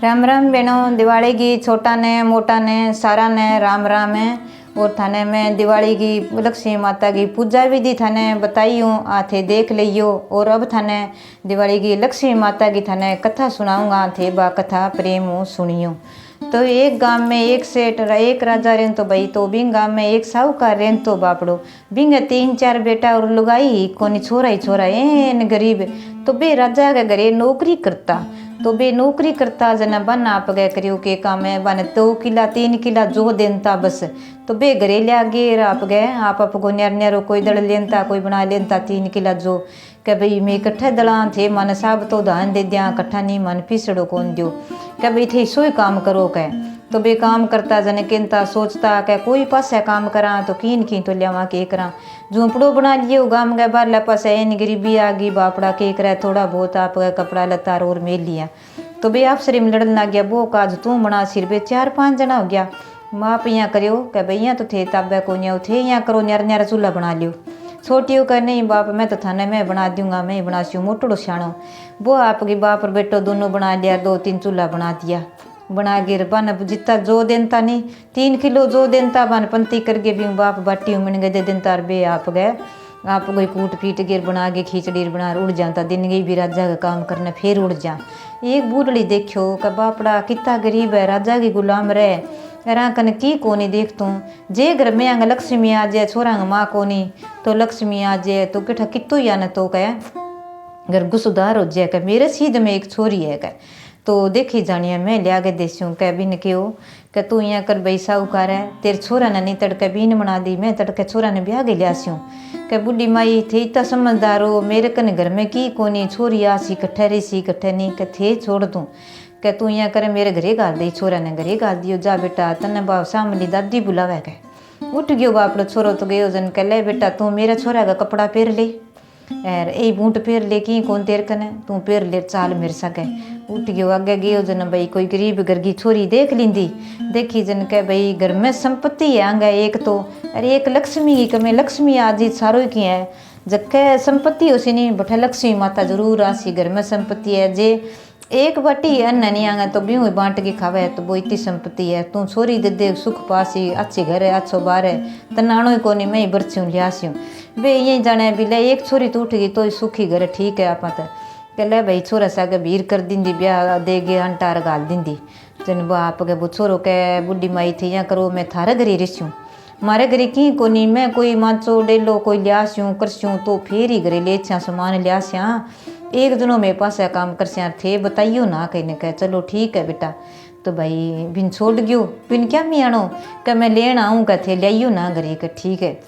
राम राम बेनो। दिवाली की छोटा ने मोटा ने सारा ने राम राम है। और थाने में दिवाली की लक्ष्मी माता की पूजा विधि थाने बताई हूँ, आथे देख लियो। और अब थाने दिवाली की लक्ष्मी माता की थाने कथा सुनाऊंगा, थे बा कथा प्रेम हो सुनियो। तो एक गांव में एक सेठ एक राजा रेन तो भाई, तो बिंग गांव में एक साहूकार रेन तो बापड़ो बिंग 3-4 बेटा और लुगाई कोनी छोरा ही छोरा एन गरीब। तो बे राजा के घरे नौकरी करता, तो बे नौकरी करता जना बन आप गए करियो के काम है बन 2 किला 3 किला जो देनता बस। तो बे घरे लिया गे आप गए आप को न्यार न्यारो कोई दड़ लेनता कोई बना लेनता 3 किला जो के भाई मैं इकट्ठे दड़ा थे मन साहब तो धान दे दिया कट्ठा नहीं मन पिसड़ो कौन दियो के भाई थे सोई काम करो कह। तो बे काम करता जने किनता सोचता के कोई पास काम करा तो कीन की तो लिया के करा झोंपड़ो बना लियो गाम गए बार पास एन गरीबी आ गई बापड़ा के करे थोड़ा बहुत आप कपड़ा लता और मेल लिया। तो बे आपसरी में लड़न लग गया वो काज तू बना सिर बे 4-5 जना हो गया माप यहाँ करियो क्या भाई यहाँ तो थे तब को न्या थे यहाँ करो न्यार न्यारा चूल्हा बना लियो। छोटियों का नहीं बाप मैं तो थाने में बना दूंगा मैं बना सी मोटड़ो शानो। वो आपकी बाप और बेटो दोनों बना लिया 2-3 चूल्हा बना दिया बना गिर बन जितना जो देनता नहीं 3 किलो जो देनता बन पंती करके भी बाप बाटी उमन गए दे देनता बे आप गए आप कोई कूट पीट गिर बना के खिचड़ी बना उड़ जाता दिन गई भी राजा का काम करने फिर उड़ जा। एक बूढ़ड़ी देखो का बापड़ा कितना गरीब है राजा की गुलाम रहे राकन की कोनी देख तू जे घर में अंग लक्ष्मी आ जाए छोरा माँ कोनी तो लक्ष्मी आ जाए तो किठा कितो या न तो कह घर गुसुदार हो जाए कह मेरे सीध में एक छोरी है कह। तो देखी जानिए मैं लिया के देसूँ कह बिन क्यों कि तू यहाँ कर भाई साहूकार है तेरे छोरा ने नहीं तड़के बीन बना दी मैं तड़के छोरा ने ब्याह के लिया स्यूँ कि बुढ़ी माई थे इतना समझदार हो मेरे कन घर में की कोनी छोरी आसी कट्ठे रही सी कट्ठे नहीं कि थे छोड़ दूँ कि तू यहाँ करे मेरे घरे गाल दी छोरा ने घरे गाल दियो जा बेटा तने बाप सामली दादी बुलावे के उठ गयो बापड़ो छोरो तो गयो जन कह ले बेटा तू मेरा छोरा का कपड़ा पहन ले यार यही बूट पहन ले की कौन तेर कने तू पहन ले चाल मेरे सके। उठ गयो आगे गयो जन भाई कोई गरीब घर की छोरी देख लींदी देखी जन के भाई घर में संपत्ति है आंगा एक तो अरे एक लक्ष्मी की कमे लक्ष्मी आज सारो की है जबकि संपत्ति हो सी नहीं बठे लक्ष्मी माता जरूर आसी घर में संपत्ति है जे एक बाटी अन्न नहीं आंगा तो भी बांट के खावे तो वो इतनी संपत्ति है तू छोरी दे दे सुख पासी अच्छे घर है अच्छो बार है तनाणो ही कोनी मैं ही बरछूँ लियास्यूँ वे यही जाने भी ले एक छोरी तो उठ गई तो सुखी घर ठीक है आप कह ले भाई छोरा सागे भीर कर दिंदी ब्याह दे गे अंटार गाल दिंदी जन वो आप के वो छोरो के बुढ़ी माई थी यहाँ करो मैं थारे घरे रिस्यूँ मारे घरे की कोनी मैं कोई माचो डेलो कोई लियास्यूँ करस्यूँ तो फिर ही घरे ले छा सामान लियास्या एक दिनों मेरे पास काम करस्या थे बताइयो ना कहीं कह चलो ठीक है बेटा। तो भाई बिन छोड़ गयो बिन क्या मियाणो क्या मैं लेन आऊँ क्या थे लियाइयो ना घरे के ठीक है।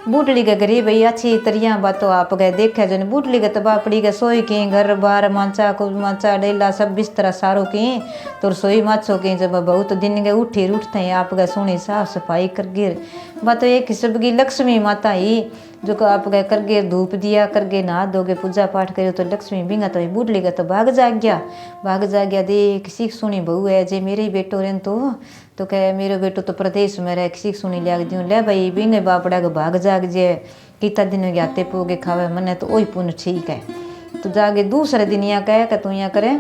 बूटली के घरे भाई अच्छी तरिया बातों आप गए देखे जन बूटली के तबापड़ी के सोई की घर बार माचा को माचा डेला सब बिस्तर सारो की तो रसोई माचो की जब बहुत दिन के उठे उठते हैं आप गए सोनी साफ सफाई कर गिर बात एक हिसाब की लक्ष्मी माता ही जो आप गए कर गे धूप दिया कर गे नहा दोगे पूजा पाठ करो तो लक्ष्मी बिंगा तो बूढ़ली का तो भाग जा गया दे किसी सुनी बहू है जे मेरे ही बेटो रेन तो कह मेरे बेटो तो प्रदेश में रहे किसी सुनी लिया दूँ ले भाई बिंगे बापड़ा को भाग जाग जे कितना दिन जाते पोगे खावे मने तो वही पुण्य ठीक है। तो जागे दूसरे दिन यहाँ कह तू यहाँ करे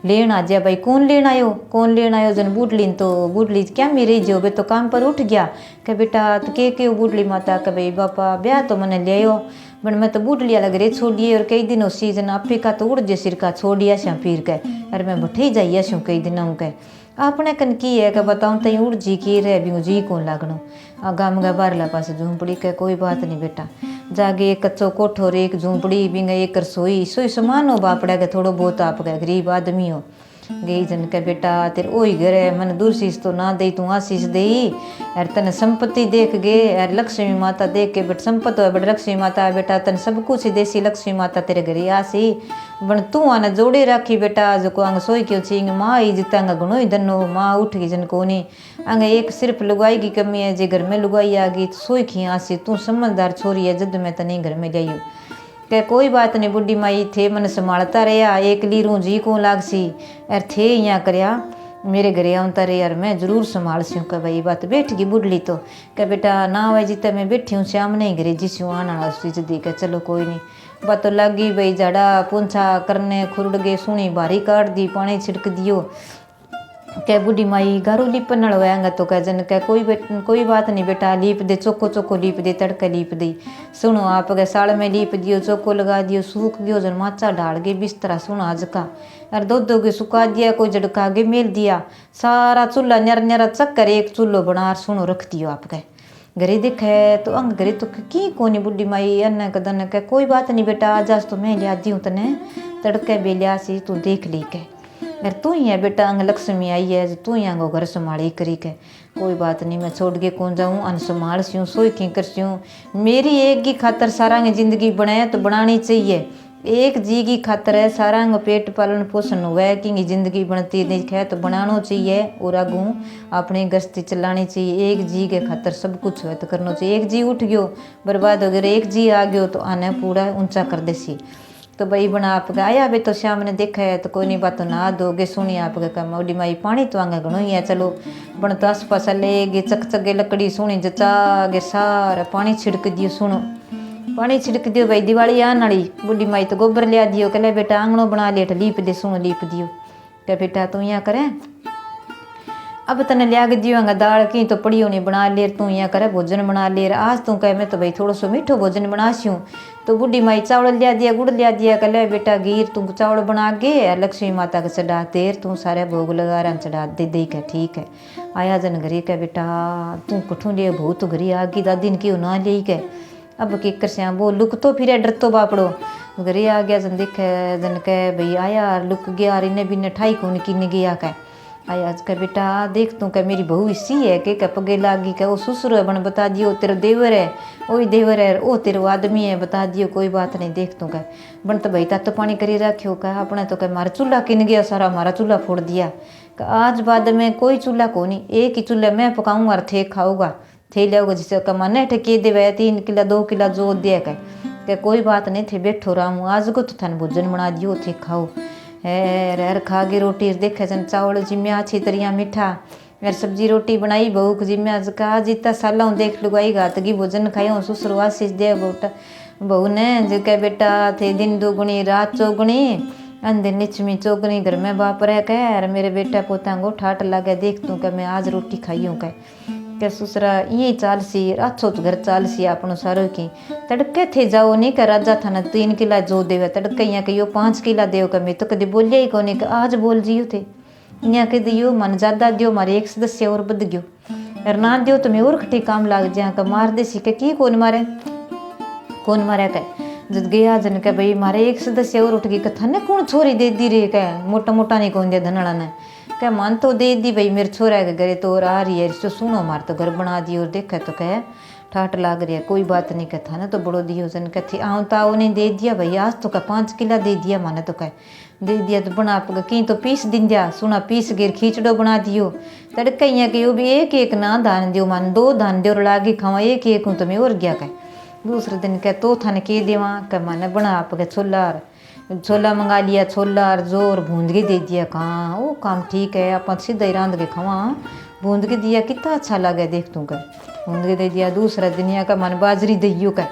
लेन आ जाए भाई कौन लेन आयो जन बूढ़ली तो बूढ़ली क्या मेरे जो बे तो काम पर उठ गया कह बेटा तो के बूढ़ली माता कह भाई बापा ब्याह तो मैंने ले आयो बन मैं तो बूढ़ली अलग रे छोड़िए और कई दिन सीजन आपे का तो उड़ जे सिर का छोड़िया श्या पीर के अरे मैं बठे जाइए शू कई दिन के अपने कन की है क्या बताऊँ तई उड़ जी की रह भी जी कौन लागनो गाम गा बारला पास झूंपड़ी के कोई बात नहीं बेटा जागे एक कच्चो कोठो रे एक झूंपड़ी बिंगा एक रसोई सोई समान हो बापड़ा के थोड़ो बहुत आप गए गरीब आदमी हो गई जन के बेटा तेरे ओही घर है मन दूरशीष तो ना दे तू आशीष दे यार तन संपत्ति देख गे यार लक्ष्मी माता देख के बट संपत्त हो बट लक्ष्मी माता बेटा तन सब कुछ देसी लक्ष्मी माता तेरे घरे आसी बन तू आना जोड़े राखी बेटा जो को अंग सोई क्यों छिंग माँ ही जिता अंग गुणो ही धनो माँ उठ गई जन को नहीं अंग एक सिर्फ लुगाई की कमी है जे घर में लुगाई आ गई तो सोई खी आसी तू समझदार छोरी है जद मैं तनी घर में जाइयो कह कोई बात नहीं बुढ़ी माई थे मन संभालता रहा एक लीरू जी को लागसी यार थे यहाँ करया मेरे घरे आउता रे यार मैं जरूर संभाल स्यूँ कह भाई बात बैठ गई बुढ़ली तो कह बेटा ना भाई जितना मैं बैठी हूँ श्याम नहीं घरे जिस्यूँ आना उसी जदी कह चलो कोई नहीं बात तो लागी भाई झाड़ा पोंछा करने खुरड़ गए सुनी भारी काट दी पानी छिड़क दियो कह बूढ़ी माई गारो लीप नड़वाएंगा तो कह जन कह कोई बात नहीं बेटा लीप दे चोको चोको लीप दे तड़के लीप दी सुनो आप गए साड़ में लीप दियो चोको लगा दियो सूख गयो जन माचा ढाल गए बिस्तरा सुनो आज का और दो के सुखा दिया कोई झड़का आगे मेल दिया सारा चूल्हा न्यारा न्यारा चक्कर एक चूल्हो बना सुनो रख दियो आप गए घरे देखे तो अंग घरे तो की कोनी बुढ़ी माई अन्न कदन कह कोई बात नहीं बेटा आज तो मैं लिया दी हूँ तने तड़के बे लिया सी तू देख ली के यार तू ही है बेटा अंग लक्ष्मी आई है तू ही अंगो घर संभाली करी के कोई बात नहीं मैं छोड़ के कौन जाऊँ अन संभाल स्यूँ सोई की कर स्यूँ मेरी एक की खातर सारा जिंदगी बनाए तो बनानी चाहिए एक जी की खातर है सारा पेट पालन पोषण हुआ है कि जिंदगी बनती दिखे तो बनाना चाहिए और आगू अपनी गश्ती चलानी चाहिए एक जी के खातर सब कुछ है तो करना चाहिए एक जी उठ गयो बर्बाद हो गया एक जी आ गयो तो आने पूरा ऊंचा कर देसी तो भाई बना आप आया बे तो श्याम ने देखा है तो कोई नहीं बात ना दोगे सुनी आप मोडी माई पानी तो आगे घणो ही है चलो बन तो आस पास ले गे चक चगे लकड़ी सुनी जचा गे सारा पानी छिड़क दियो सुनो पानी छिड़क दियो भाई दिवाली आने वाली बूढ़ी माई तो गोबर लिया दियो कहले बेटा आंगनो बना लेट लीप दे सुनो लीप दियो क्या बेटा तू यहाँ करें अब तने लिया के दियोगा दाल की तो पड़ी होनी बना ले तू यहाँ करे भोजन बना ले आज तू कह मैं तो भाई थोड़ा सो मीठो भोजन बना स्यूँ तो बूढ़ी माई चावल लिया दिया गुड़ लिया दिया कहले बेटा गीर तू चावल बना गे लक्ष्मी माता के चढ़ा देर तू सारे भोग लगा रहा चढ़ा दे के ठीक है आया जन घरे कह बेटा तू कठू ले भू तो घरी आ गई दादी ने क्यों ना ले के अब के कर श्याम वो लुक तो फिर डर तो बापड़ो घरे आ गया जन देखे जन कह भाई आया लुक गया इन्हें भी ठाई कौन किन गया कह आया आज का बेटा देख तू क्या मेरी बहू इसी है के पगे लागी क्या वो ससुर है बन बता दियो तेरा देवर है वही देवर है ओ तेरा आदमी है बता दियो कोई बात नहीं देख तू क्या बन तो भाई तो पानी करी रखियो क्या अपने तो क्या मारा चूल्हा किन गया सारा हमारा चूल्हा फोड़ दिया आज बाद में कोई चूल्हा को नहीं एक ही चूल्हा मैं पकाऊंगा और थे खाऊंगा थे लियाऊगा जिसे कमाने ठेके दे 3 किला 2 किला जो दिया क्या कोई बात नहीं थे बैठो रामू आज को तो थाने भोजन बना दियो थे खाओ है खा के रोटी देखे जन चावल जिम्या अच्छी तरिया मीठा यार सब्जी रोटी बनाई बहू को जिम्या का जितना साल देख लुगाई घात की भोजन खाई ससुर आशीष दे बोटा बहू ने जो कह बेटा थे दिन दोगुनी रात चौगुनी अंधे निचमी चौगुनी घर में बाप रह कह यार मेरे बेटा पोता को ठाट लगे देख तू कह मैं आज रोटी खाई हूँ कह ससुरा ये चाल सी अच्छो तो घर चाल सी अपनों सारों की तड़के थे जाओ नहीं का राजा था ना 3 किला जो देवे तड़के यहाँ के यो 5 किला देव का मैं तो कभी बोलिया ही कौन का आज बोल जियो थे यहाँ के दियो मन ज्यादा दियो मारे एक सदस्य और बद गयो और ना दियो तो मैं और खटी काम लाग जहाँ का मार दे सीखे की कौन मारे कह जब गया जन के भाई मारे एक सदस्य और उठ गई कथा ने कौन छोरी दे दी रे कह मोटा मोटा नहीं कौन दिया धनड़ा ने क्या मन तो दे दी भाई मेरे छोरा के घरे तो और आ रही है तो सुनो मार तो घर बना दी और देखे तो कह ठाट लाग रही है कोई बात नहीं कहता ना तो बड़ो दियो जन कहती आऊँ तो उन्हें दे दिया भाई आज तो कह 5 किला दे दिया माने तो कह दे दिया तो बना कहीं तो पीस दिन दिया सुना पीस गिर खींचड़ो बना दियो तड़के यहाँ के भी एक ना धान दियो मान 2 धान दियो लागे खावा एक हूँ तो मैं और गया कह दूसरे दिन कह तो थाने के देवा कह माने बना आप के छोला मंगा लिया छोला और जोर बूंद के दे दिया कहाँ वो काम ठीक है आप सीधा ही रांध के खावा बूंद के दिया कितना अच्छा लगे देख तू कर बूंद के दे दिया दूसरा दिन यहाँ का मन बाजरी दियो का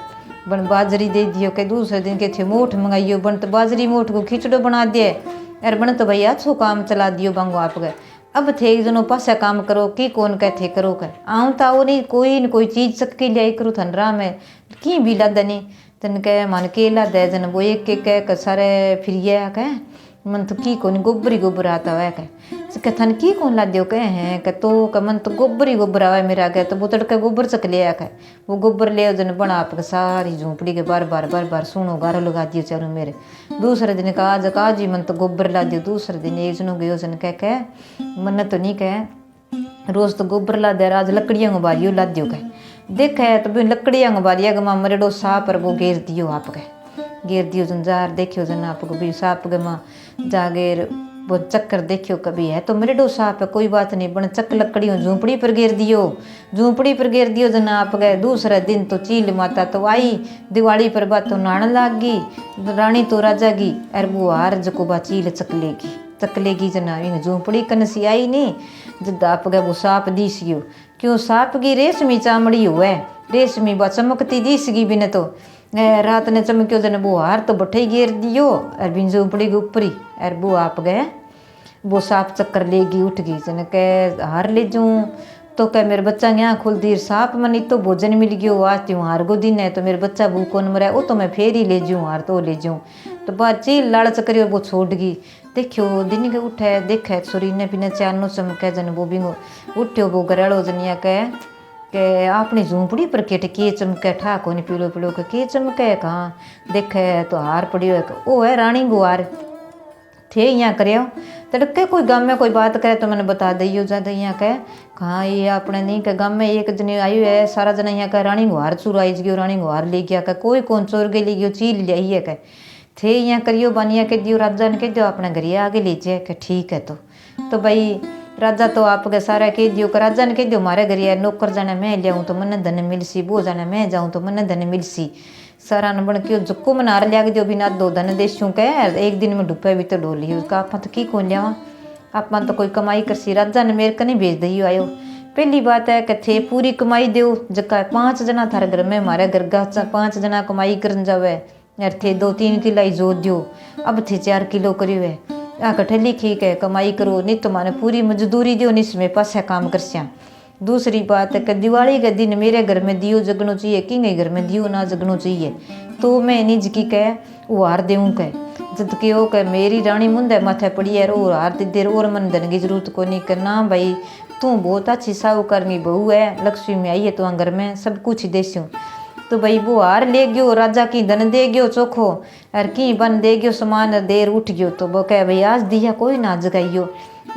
बन बाजरी दे दियो के दूसरे दिन के थे मोठ मंगाइयो बन तो बाजरी मोठ को खिचड़ो बना दिए अरे बन तो भैया अच्छो काम चला दियो बांगो आप गए अब थे जनो पासा काम करो की कौन कहते करो कर आऊँ तो आओ नहीं कोई चीज सबके लिया करो थन राम है की भी लादा नहीं तन कह मन के लादा जन वो एक कह सारे फिर कह मन तो की कौन गोबर ही गोबर आता है कह थन की कौन ला दियो कह हैं कह तो कह मन तो गोबर ही गोबर आवा मेरा कह तो वो तड़के गोबर चक लिया कह वो गोबर ले जन बना आप सारी झोंपड़ी के बार बार सुनो गारो लगा दियो चारों मेरे दूसरे दिन का आज ही मन तो गोबर ला दियो दूसरे दिन एक जनो गयो जन कह मन तो नहीं कह रोज तो गोबर ला दे आज लकड़ियाँ गुबारियो ला दियो कह देखा है तो लकड़ियाँ गुबारिया गमा मरेडो साप पर वो घेर दियो आप कह घेर दियो जन जार देखियो जन आपको भी साप गमा जागेर वो चक्कर देखियो कभी है तो मरेडो साप है कोई बात नहीं बन चक लकड़ियों झूंपड़ी पर घेर दियो जन आप गए दूसरा दिन तो चील माता तो आई दिवाली पर बात तो नाण लाग गई रानी तो राजा गी अर वो हार जको बा चील चकलेगी जना झूंपड़ी कनसी आई नहीं जब आप गए वो साप दीसियो क्यों साप की रेशमी चामड़ी हुआ है रेशमी बा चमकती दीसगी बिन तो रात ने चमक्यो जन वो हार तो बठे घेर दियो और बिन झोपड़ी के ऊपर ही और वो आप गए वो साफ चक्कर लेगी उठ गई जन के हार ले जाऊँ तो क्या मेरे बच्चा यहाँ खुल दी साफ मनी तो भोजन मिल गयो आज हूँ हार गो दिन है तो मेरे बच्चा भूखो न मरा वो तो मैं फेर ही ले जाऊँ हार तो ले जाऊँ तो बात चील लालच करी और वो छोड़ गई। देखियो दिन के उठे देखे छोरी ने पीने चानो चमके जन वो भी उठ्यो वो घरेड़ो जनिया के अपनी झूंपड़ी पर के चमके ठा कोनी पीलो पीलो के चमके कहाँ देखे तो हार पड़ियो है ओ है रानी गुआर थे यहाँ करियो तड़के कोई गाँव में कोई बात करे तो मैंने बता दियो ज्यादा यहाँ कह कहाँ ये अपने नहीं के गाँव में एक जने आयु है सारा जना यहाँ कह रानी गुहार चुराई गयो रानी गुहार ले गया कह कोई कौन चोर के ले गयो चील लिया ही है कह थे यहाँ करियो बानिया के दियो राजा ने के दियो अपने घर आगे ले जाए कह ठीक है तो भाई राजा तो आपके सारा कह दियो कि राजा ने कह दियो मारे घर यार नौकर जाने मैं लियाऊँ तो मन धन मिलसी वो जाने मैं जाऊँ तो मन धन मिलसी सारा न बन के जुक्को मनार लिया दियो बिना दो धन देशों के एक दिन में डुब्बे भी तो डोली उसका आप तो की कौन लिया आप तो कोई कमाई करसी राजा ने मेरे कने भेज दियो आयो। पहली बात है कि थे पूरी कमाई दो जका 5 जना थारे घर में हमारे घर का 5 जना कमाई कर जावे यार थे 2-3 किलो ही जोत दियो अब थे 4 किलो करियो है आ कठे लिखी के कमाई करो नहीं तो माने पूरी मजदूरी दियो नहीं इसमें पास काम कर सिया। दूसरी बात है कि दिवाली के दिन मेरे घर में दियो जगनो चाहिए कि घर में दियो ना जगनो चाहिए तो मैं निज की कह वो हार देऊँ कह जद के ओ कह मेरी रानी मुंदे माथे पड़ी है और हार दे देर और मन धन की जरूरत को नहीं करना भाई तू बहुत अच्छी साहूकारनी बहू है लक्ष्मी में आई है तो घर में सब कुछ देस्यूँ तो भाई वो हार ले गयो राजा की धन दे गयो चोखो और की बन दे गयो सामान देर उठ गयो तो वो कह भाई आज दिया कोई ना जगाइयो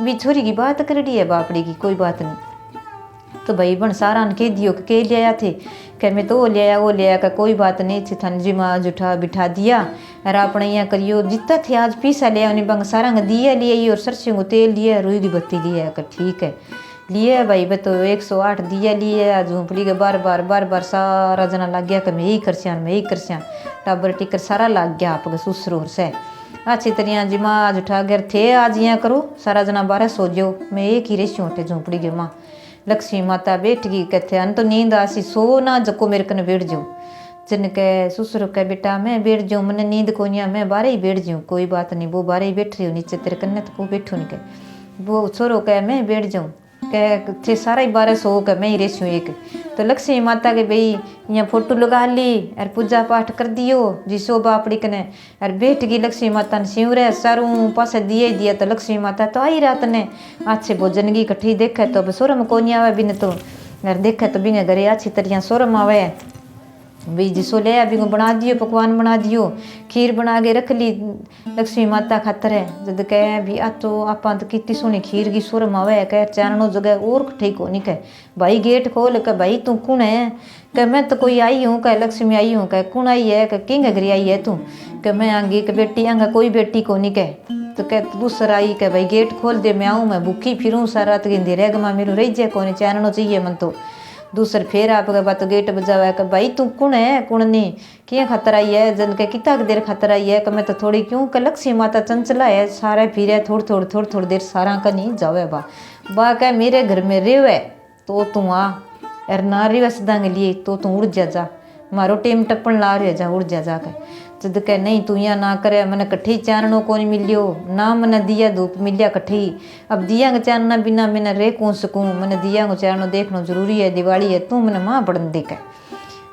भी छोरी की बात कर रही है बापड़ी की कोई बात नहीं तो भाई बन सारा ने कह दियो के ले आया थे कह मैं तो ले आया वो ले आया का कोई बात नहीं थी थन जी माँ जुठा बिठा दिया और अपने यहाँ करियो जितना थे आज पीसा लिया उन्हें बंग सारा दिया लिए और सरसों को तेल लिया रुई की बत्ती लिया कर ठीक है लिए भाई बे तो 108 दिया लिए आज झूंपड़ी के बार बार सारा जना लग गया कि मैं ही करसियाँ टाबर टिकर सारा लग गया आपके सुसरूर से अच्छी तरह जी माँ आज उठा गए थे आज यहाँ करो सारा जना 12 सो जाओ मैं एक ही रेसी उठे झूंपड़ी के माँ लक्ष्मी माता बैठ गई कहते अन तो नींद आसी सो ना जको मेरे कने बैठ जाऊँ जिन के ससुर के बेटा मैं बैठ जाऊँ मैंने नींद को नहीं मैं बाहर ही बैठ जाऊँ कोई बात नहीं वो बाहर ही बैठ रही हूँ नीचे तेरे कन्ने तो को बैठू नहीं के वो छोरो कह मैं बैठ जाऊँ कह थे सारा ही 12 सो के मैं ही रेसी एक तो लक्ष्मी माता के भाई यहाँ फोटो लगा ली और पूजा पाठ कर दियो जी शोभा अपनी कने और बैठ गई लक्ष्मी माता ने सिवरे सारू पास दिया तो लक्ष्मी माता तो आई रात ने अच्छे भोजन की इकट्ठी देखे तो सोरम को नहीं आवे बिन तो और देखे तो बिन घरे अच्छी तरह सोरम आवे भाई जिसो ले अभी को बना दियो पकवान बना दियो खीर बना के रख ली लक्ष्मी माता खातर है जद कह भी आ तो आप तो कितनी सोनी खीर की सुरम आवे कह चारणों जगह और ठीक हो नहीं कह भाई गेट खोल कह भाई तू कौन है कह मैं तो कोई आई हूँ कह लक्ष्मी आई हूँ कह कौन आई है कह किंग घरी आई है तू कह मैं आंगी कह बेटी आंगा कोई बेटी को नहीं कह तो कह दूसरा आई कह भाई गेट खोल दे मैं आऊँ मैं भूखी फिरूँ सारा तो गिंदी रह गमा मेरू रही जाए कौन चारणों चाहिए मन तो दूसर फिर आप बात गेट बजावा कि भाई तू कौन है कौन नहीं क्या खतरा आई है जन के कितना देर खतरा आई है कि मैं तो थोड़ी क्यों कि लक्ष्मी माता चंचला है सारे फिर थोड़ी देर सारा का नहीं जावे बा कह मेरे घर में रेव है तो तू आ यार ना रेव सदांग लिए तो तू उड़ जा मारो टेम टप्पन ला रहे जा उड़ जा के जद कह नहीं तू यहाँ ना करे मैंने कट्ठी चारणों को नहीं मिलियो ना मैंने दिया धूप मिलिया कट्ठी अब दिया का चानना बिना मैंने रे कौन सकूँ मैंने दिया को चारणों देखना जरूरी है दिवाली है तू मैंने माँ बढ़न दे के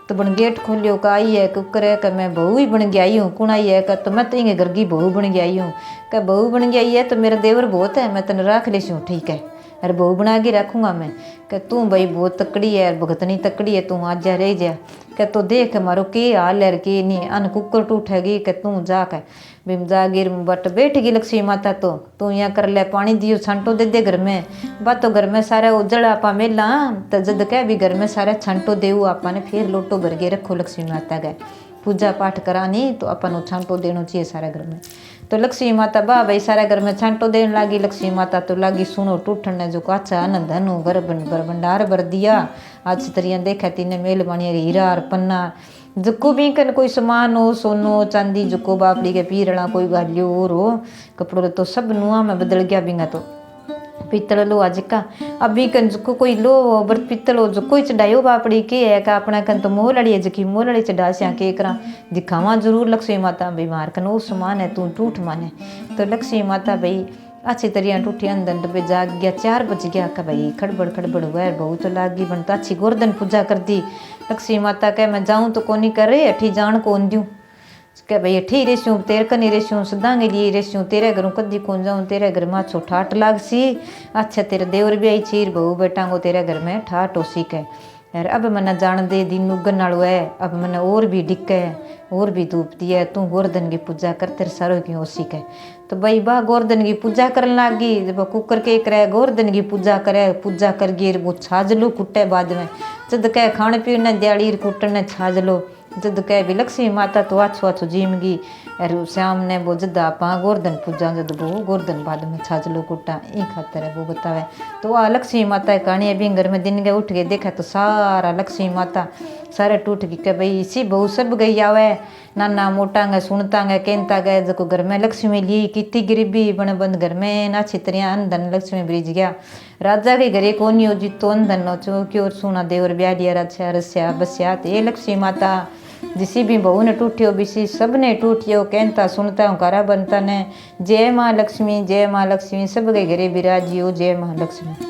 तो बन गेट खोलियो का आई है कुकर है कि मैं बहू ही बन गया आई हूँ कौन आई है कि तो मैं तो इंगे घर की बहू बन गया आई हूँ कि बहू बन गई है तो मेरा देवर बहुत है मैं तेन रख लेसी हूँ ठीक है अरे बहू बना के रखूँगा मैं कि तू भाई बहुत तकड़ी है भगतनी तकड़ी है तू आज जा रह जा कि तो देख मारो के हाल है के नहीं अन कुकर टूटेगी कि तू जा के बिम जा गिर बट बैठ गई लक्ष्मी माता तो तू यहाँ कर ले पानी दियो छंटो दे दे घर में बात तो घर में सारे उजड़ आपा मेला तो जद कह भी घर में सारे छंटो देऊ आपा ने फिर लोटो भर के रखो लक्ष्मी माता के पूजा पाठ करानी तो अपन छांटो देना चाहिए सारे घर में तो लक्ष्मी माता बा भाई सारे घर में छांटो देने लगी लक्ष्मी माता तो लगी सुनो टूटने जो काचा आनंद धनु घर भंडार भर दिया आज तरिया देखा तीन मेल बनिया हीरा और पन्ना जको भी कन कोई सामान हो सोनो चांदी जको बापड़ी के पीरड़ा कोई गालियो और हो कपड़ों तो सब नुआ में बदल गया बिंगा तो पीतल लो आज का अभी कन जको कोई लो बर्त पीतल हो जो कोई चढ़ायो बापड़ी के है का अपना कन तो मोह लड़ी है जकी मोह लड़ी चढ़ा सिया के करा दिखावा जरूर लक्ष्मी माता बीमार कन वो समान है तू टूट माने तो लक्ष्मी माता भाई अच्छी तरह टूटी अंदर डब्बे जाग गया 4 बज गया का भाई खड़बड़ खड़बड़ हुआ है बहुत लागी बनता अच्छी गोवर्धन पूजा कर दी लक्ष्मी माता कह मैं जाऊँ तो कोनी करे अठी जान कौन दूँ कह भाई अठी रेस्यूँ तेरे कनी रेस्यूँ सदांगे लिए रेस्यूँ तेरे घरों कदी कौन जाऊँ तेरे घर में छो ठाट लाग सी अच्छा तेरे देवर भी आई चीर बहू बेटांगो तेरे घर में ठाट हो सी कह यार अब मना जान दे दिन उगन वालों है अब मैंने और भी डिक है और भी धूप दी है तू गोवर्धन की पूजा कर तेरे सारों की हो सी कह तो भाई बा गोवर्धन की पूजा करने लागी जब कुकर के करे गोवर्धन की पूजा कर गिर वो छाजलो कुटे बाद में जद कह खाने पीने दियाड़ी कुटने छाजलो जद कह भी लक्ष्मी माता तो आछो आछो जीमगी अरे श्याम ने वो जद आप गोवर्धन पूजा जद वो गोवर्धन बाद में छाजलो कुटा ई खातर है वो बतावे तो आ लक्ष्मी माता कहानी अभी घर में दिन गए उठ के देखा तो सारा लक्ष्मी माता सारे टूट गई के भाई इसी बहु सब गई आवे नाना मोटा गे सुनता गे कहता गए जो घर में लक्ष्मी ली कितनी गरीबी बन बंद घर में ना छितरिया अंधन लक्ष्मी ब्रिज गया राजा के घरे कोनी हो जितो अंधन नो चो क्यों सुना देवर ब्याह लिया राजा रस्या बस्या ये लक्ष्मी माता जिसी भी बहू ने टूटियो बिसी सब ने टूटियो कहता सुनता हूँ कारा बनता ने जय माँ लक्ष्मी सब के घरे विराजियो जय माँ लक्ष्मी।